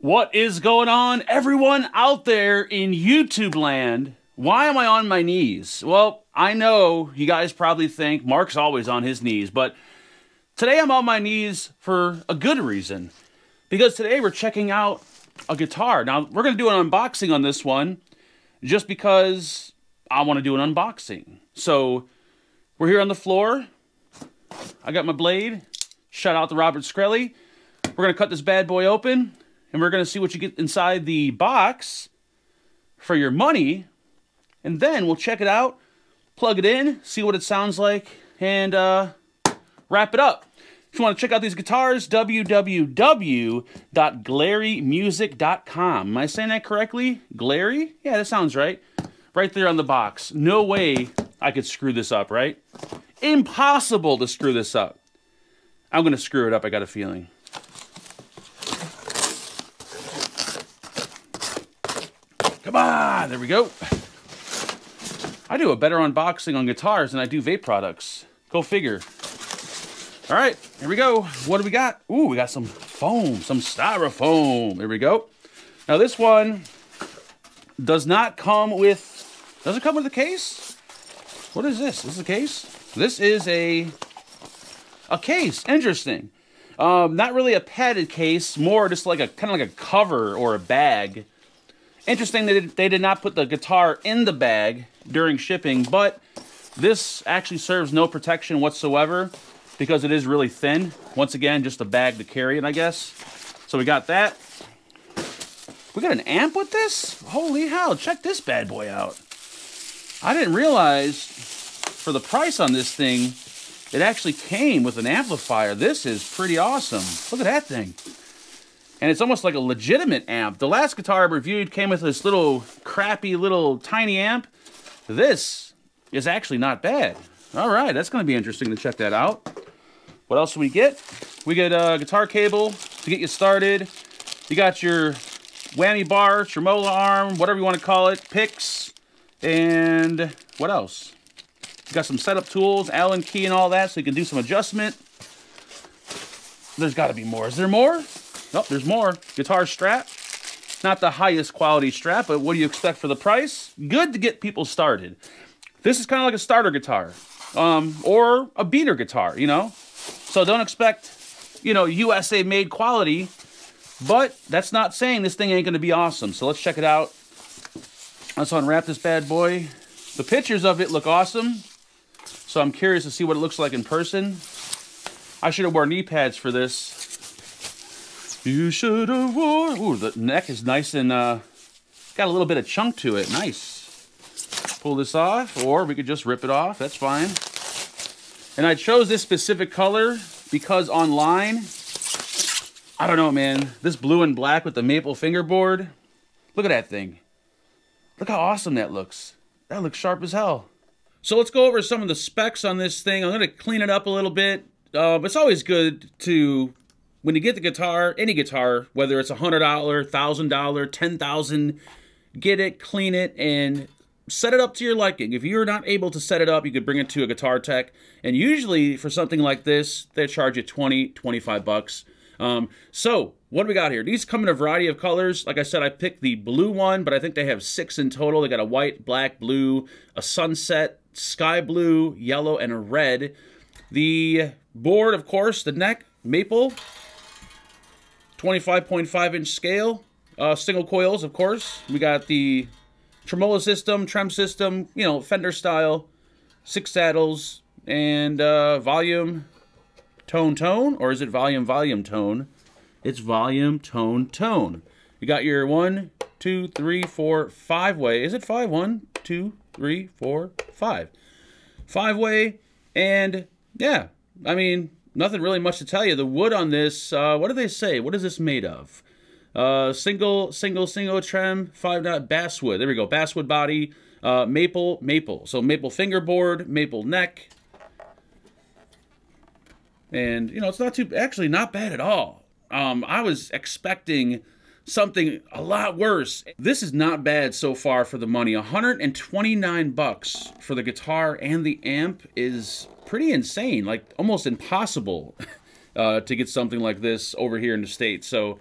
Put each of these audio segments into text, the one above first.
What is going on, everyone out there in YouTube land? Why am I on my knees? Well, I know you guys probably think Mark's always on his knees, but today I'm on my knees for a good reason. Because today we're checking out a guitar. Now, we're going to do an unboxing on this one just because I want to do an unboxing. So, we're here on the floor. I got my blade. Shout out to Robert Skrelly. We're going to cut this bad boy open. And we're going to see what you get inside the box for your money. And then we'll check it out, plug it in, see what it sounds like, and wrap it up. If you want to check out these guitars, www.glarymusic.com. Am I saying that correctly? Glary? Yeah, that sounds right. Right there on the box. No way I could screw this up, right? Impossible to screw this up. I'm going to screw it up, I got a feeling. Come on, there we go. I do a better unboxing on guitars than I do vape products. Go figure. All right, here we go. What do we got? Ooh, we got some foam, some styrofoam. There we go. Now this one does not come with, does it come with a case? What is this? This is a case? This is a case, interesting. Not really a padded case, more just like a, kind of like a cover or a bag. Interesting that they did not put the guitar in the bag during shipping, but this actually serves no protection whatsoever because it is really thin. Once again, just a bag to carry it, I guess. So we got that. We got an amp with this? Holy hell, check this bad boy out. I didn't realize for the price on this thing, it actually came with an amplifier. This is pretty awesome. Look at that thing. And it's almost like a legitimate amp. The last guitar I reviewed came with this little crappy little tiny amp. This is actually not bad. All right, that's going to be interesting to check that out. What else do we get? We get a guitar cable to get you started. You got your whammy bar, tremolo arm, whatever you want to call it, picks, and what else? You got some setup tools, Allen key and all that, so you can do some adjustment. There's got to be more. Is there more? Oh, there's more. Guitar strap. Not the highest quality strap, but what do you expect for the price? Good to get people started. This is kind of like a starter guitar. Or a beater guitar, you know? So don't expect, you know, USA made quality, but that's not saying this thing ain't going to be awesome. So let's check it out. Let's unwrap this bad boy. The pictures of it look awesome. So I'm curious to see what it looks like in person. I should have worn knee pads for this. You should have worn... Ooh, the neck is nice and got a little bit of chunk to it. Nice. Pull this off, or we could just rip it off. That's fine. And I chose this specific color because online, I don't know, man. This blue and black with the maple fingerboard. Look at that thing. Look how awesome that looks. That looks sharp as hell. So let's go over some of the specs on this thing. I'm going to clean it up a little bit. It's always good to... When you get the guitar, any guitar, whether it's $100, $1,000, $10,000, get it, clean it, and set it up to your liking. If you're not able to set it up, you could bring it to a guitar tech. And usually for something like this, they charge you 20, 25 bucks. So what do we got here? These come in a variety of colors. Like I said, I picked the blue one, but I think they have 6 in total. They got a white, black, blue, a sunset, sky blue, yellow, and a red. The board, of course, the neck, maple. 25.5-inch scale, single coils, of course. We got the tremolo system, trem system, you know, Fender style, 6 saddles, and volume, tone, tone, or is it volume, volume, tone? It's volume, tone, tone. You got your 1, 2, 3, 4, 5-way. Is it 5? 1, 2, 3, 4, 5. 5-way, and yeah, I mean, nothing really much to tell you. The wood on this, what do they say? What is this made of? Single trem, 5-knot basswood. There we go, basswood body, maple. So maple fingerboard, maple neck. And, you know, it's not too, actually not bad at all. I was expecting something a lot worse. This is not bad so far for the money. 129 bucks for the guitar and the amp is pretty insane, like almost impossible to get something like this over here in the States. So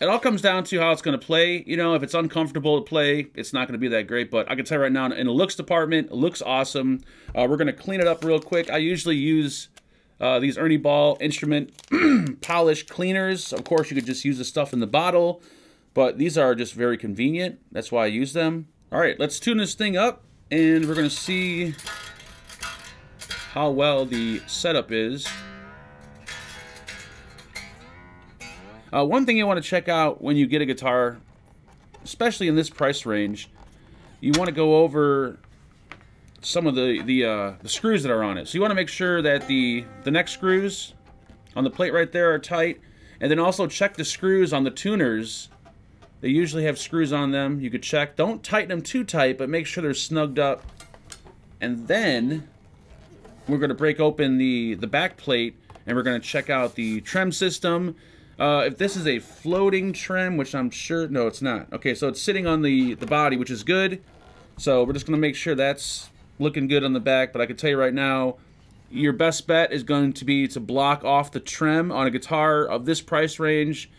it all comes down to how it's going to play. You know, if it's uncomfortable to play, it's not going to be that great. But I can tell you right now, in the looks department, it looks awesome. We're going to clean it up real quick. I usually use these Ernie Ball instrument polish cleaners. Of course, you could just use the stuff in the bottle, but these are just very convenient. That's why I use them. All right, let's tune this thing up, and we're going to see how well the setup is. One thing you want to check out when you get a guitar, especially in this price range, you want to go over some of the screws that are on it. So you want to make sure that the neck screws on the plate right there are tight, and then also check the screws on the tuners. They usually have screws on them. You could check. Don't tighten them too tight, but make sure they're snugged up. And then we're going to break open the back plate, and we're going to check out the trem system. If this is a floating trem, which I'm sure... No, it's not. Okay, so it's sitting on the body, which is good. So we're just going to make sure that's looking good on the back. But I can tell you right now, your best bet is going to be to block off the trem on a guitar of this price range.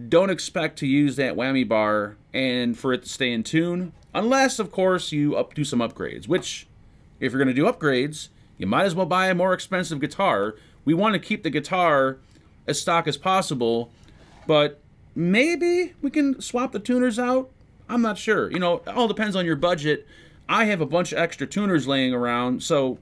Don't expect to use that whammy bar and for it to stay in tune. Unless, of course, you do some upgrades. Which, if you're going to do upgrades, you might as well buy a more expensive guitar. We want to keep the guitar as stock as possible, but maybe we can swap the tuners out. I'm not sure. You know, it all depends on your budget. I have a bunch of extra tuners laying around, so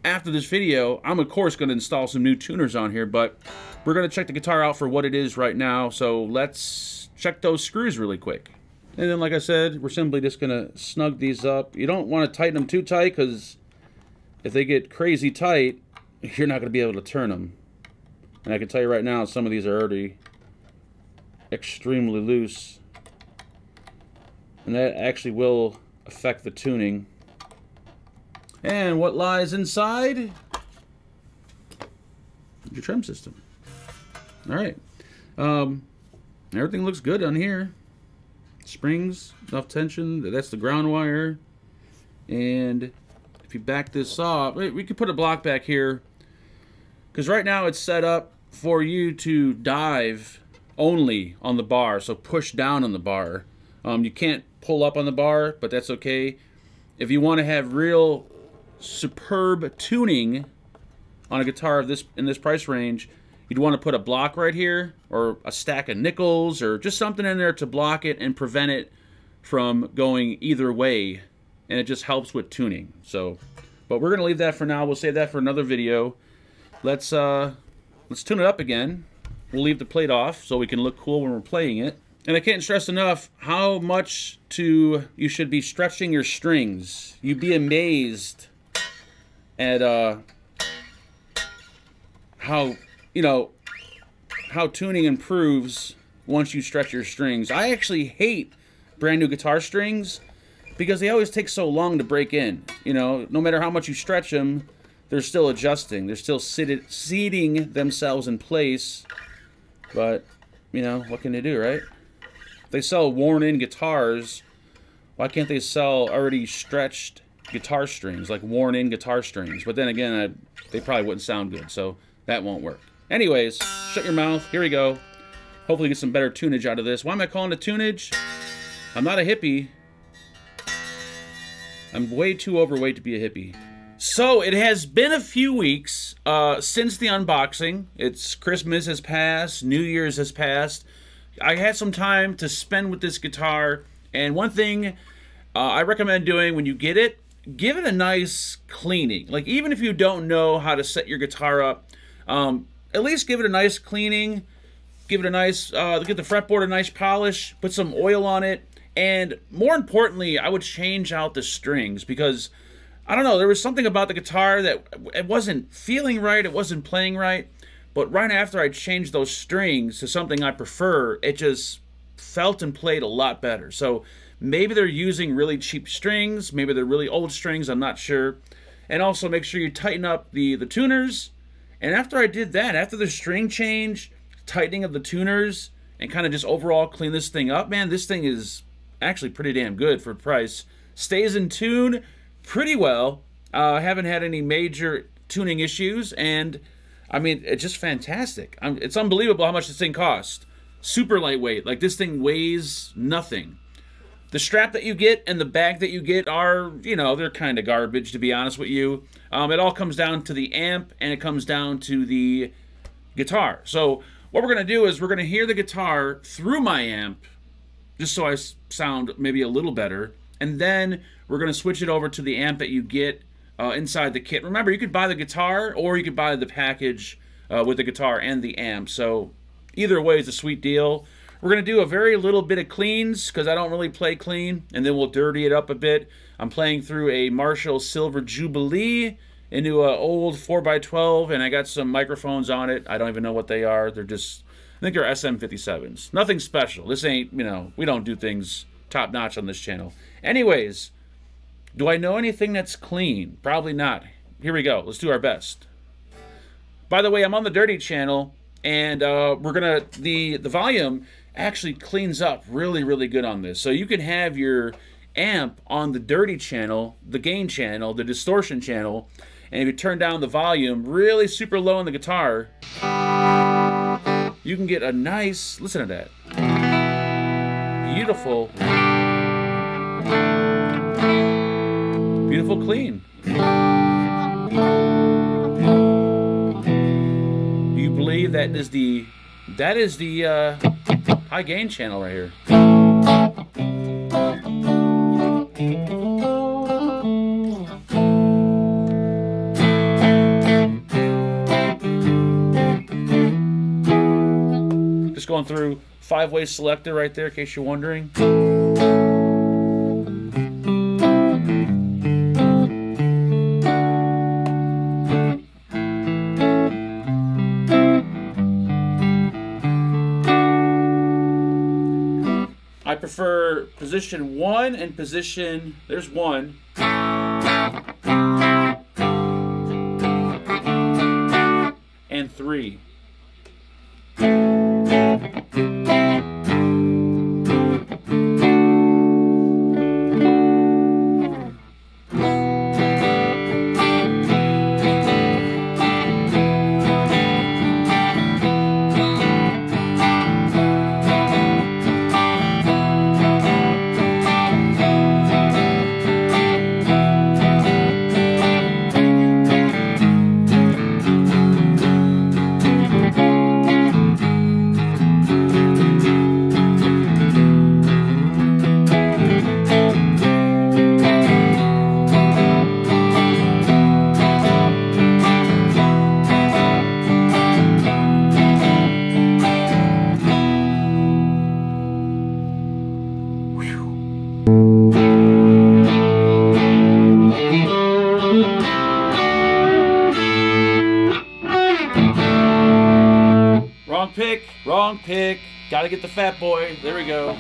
after this video, I'm of course going to install some new tuners on here, but we're going to check the guitar out for what it is right now, so let's check those screws really quick. And then, like I said, we're simply just going to snug these up. You don't want to tighten them too tight, because if they get crazy tight, you're not going to be able to turn them. And I can tell you right now, some of these are already extremely loose. And that actually will affect the tuning. And what lies inside? Your trem system. Alright. Everything looks good on here. Springs, enough tension. That's the ground wire. And if you back this off, we could put a block back here. Because right now it's set up for you to dive only on the bar, so push down on the bar. You can't pull up on the bar, but that's okay. If you want to have real superb tuning on a guitar of in this price range, you'd want to put a block right here, or a stack of nickels, or just something in there to block it and prevent it from going either way, and it just helps with tuning. So, but we're gonna leave that for now. We'll save that for another video. Let's tune it up again. We'll leave the plate off so we can look cool when we're playing it. And I can't stress enough how much you should be stretching your strings. You'd be amazed at how tuning improves once you stretch your strings. I actually hate brand new guitar strings because they always take so long to break in. You know, no matter how much you stretch them, they're still adjusting. They're still seating themselves in place. But, you know, what can they do, right? If they sell worn-in guitars, why can't they sell already stretched guitar strings, like worn-in guitar strings? But then again, they probably wouldn't sound good, so that won't work. Anyways, shut your mouth. Here we go. Hopefully get some better tunage out of this. Why am I calling it tunage? I'm not a hippie. I'm way too overweight to be a hippie. So, it has been a few weeks since the unboxing. It's Christmas has passed, New Year's has passed. I had some time to spend with this guitar, and one thing I recommend doing when you get it, give it a nice cleaning. Like, even if you don't know how to set your guitar up, at least give it a nice cleaning, give it a nice, get the fretboard a nice polish, put some oil on it, and more importantly, I would change out the strings, because I don't know, there was something about the guitar that it wasn't feeling right, it wasn't playing right, but right after I changed those strings to something I prefer, it just felt and played a lot better. So maybe they're using really cheap strings, maybe they're really old strings, I'm not sure. And also make sure you tighten up the tuners. And after I did that, after the string change, tightening of the tuners, and kind of just overall clean this thing up, man, this thing is actually pretty damn good for price. Stays in tune pretty well. I haven't had any major tuning issues, and I mean, it's just fantastic. It's unbelievable how much this thing cost. super lightweight. Like, this thing weighs nothing. The strap that you get and the bag that you get are, you know, they're kind of garbage, to be honest with you. It all comes down to the amp, and it comes down to the guitar. So what we're going to do is we're going to hear the guitar through my amp, just so I sound maybe a little better. And then we're going to switch it over to the amp that you get inside the kit. Remember, you could buy the guitar, or you could buy the package with the guitar and the amp. So either way is a sweet deal. We're going to do a very little bit of cleans, because I don't really play clean, and then we'll dirty it up a bit. I'm playing through a Marshall Silver Jubilee into an old 4x12, and I got some microphones on it. I don't even know what they are. They're just, I think they're SM57s. Nothing special. This ain't, you know, we don't do things top-notch on this channel. Anyways, do I know anything that's clean? Probably not. Here we go. Let's do our best. By the way, I'm on the dirty channel, and we're going to, the volume actually cleans up really, really good on this. So you can have your amp on the dirty channel, the gain channel, the distortion channel, and if you turn down the volume really super low on the guitar, you can get a nice, listen to that, beautiful, beautiful clean. Do you believe that is the high gain channel right here? Just going through 5-way selector right there, in case you're wondering. I prefer position 1 and position, there's 1. And 3. Wrong pick. Gotta get the fat boy. There we go.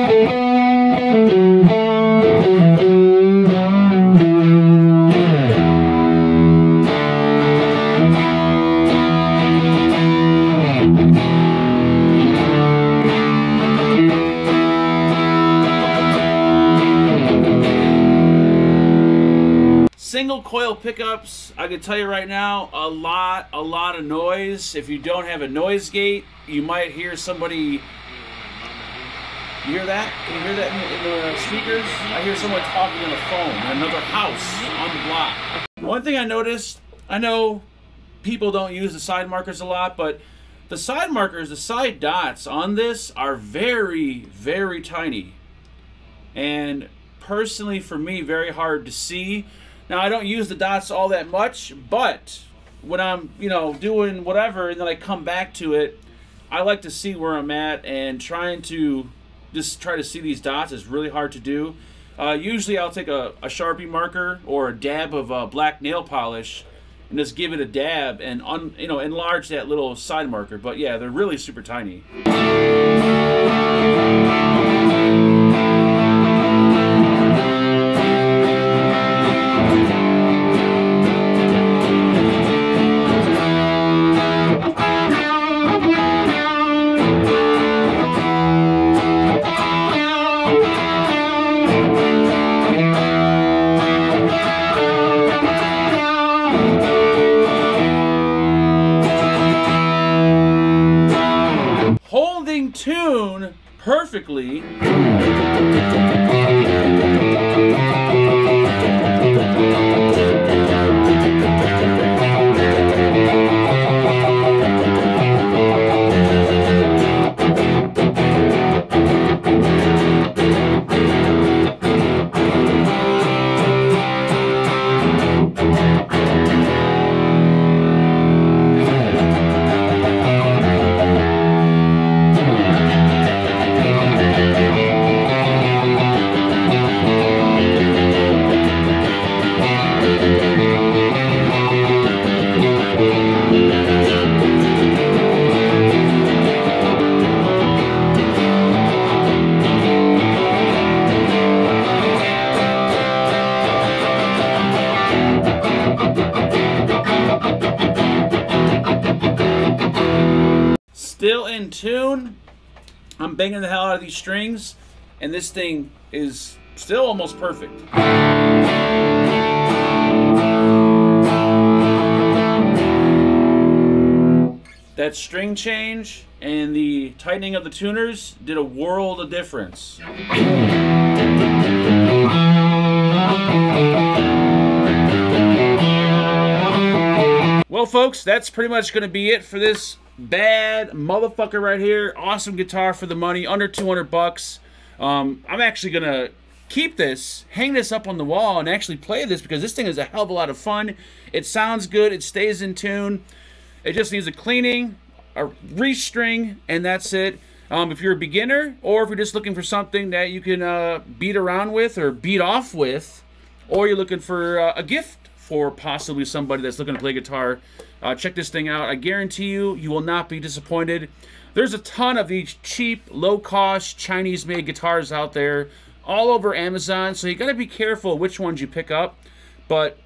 Single coil pickups, I can tell you right now, a lot of noise. If you don't have a noise gate, you might hear somebody. You hear that? Can you hear that in the speakers? I hear someone talking on the phone in another house on the block. One thing I noticed, I know people don't use the side markers a lot, but the side markers, the side dots on this are very, very tiny. And personally, for me, very hard to see. Now, I don't use the dots all that much, but when I'm, you know, doing whatever and then I come back to it, I like to see where I'm at, and trying to just try to see these dots is really hard to do. Usually I'll take a Sharpie marker or a dab of black nail polish and just give it a dab and, you know, enlarge that little side marker. But yeah, they're really super tiny. Holding tune perfectly. Still in tune. I'm banging the hell out of these strings, and this thing is still almost perfect. That string change and the tightening of the tuners did a world of difference. Well, folks, that's pretty much going to be it for this bad motherfucker right here. Awesome guitar for the money, under 200 bucks. I'm actually going to keep this, hang this up on the wall, and actually play this because this thing is a hell of a lot of fun. It sounds good. It stays in tune. It just needs a cleaning, a restring, and that's it. If you're a beginner, or if you're just looking for something that you can beat around with or beat off with, or you're looking for a gift for possibly somebody that's looking to play guitar, check this thing out. I guarantee you, you will not be disappointed. There's a ton of these cheap, low-cost, Chinese-made guitars out there all over Amazon, so you got to be careful which ones you pick up. But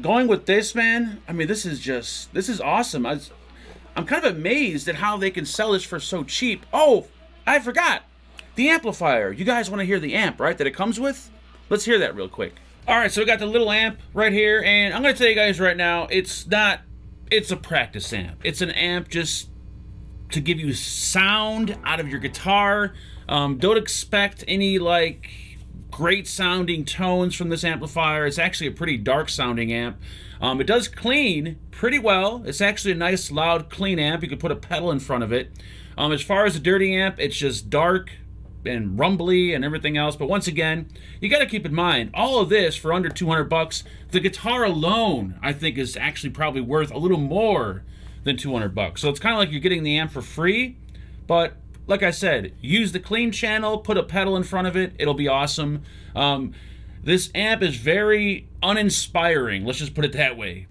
going with this, man, I mean, this is awesome. I'm kind of amazed at how they can sell this for so cheap. Oh, I forgot. The amplifier. You guys want to hear the amp, right, that it comes with? Let's hear that real quick. All right, so we got the little amp right here, and I'm going to tell you guys right now, it's a practice amp. It's an amp just to give you sound out of your guitar. Don't expect any, like, great sounding tones from this amplifier. It's actually a pretty dark sounding amp. It does clean pretty well. It's actually a nice, loud, clean amp. You could put a pedal in front of it. As far as a dirty amp, it's just dark and rumbly and everything else. But once again, you got to keep in mind, all of this for under 200 bucks. The guitar alone, I think, is actually probably worth a little more than 200 bucks. So it's kind of like you're getting the amp for free. But like I said, use the clean channel, put a pedal in front of it. It'll be awesome. This amp is very uninspiring, let's just put it that way.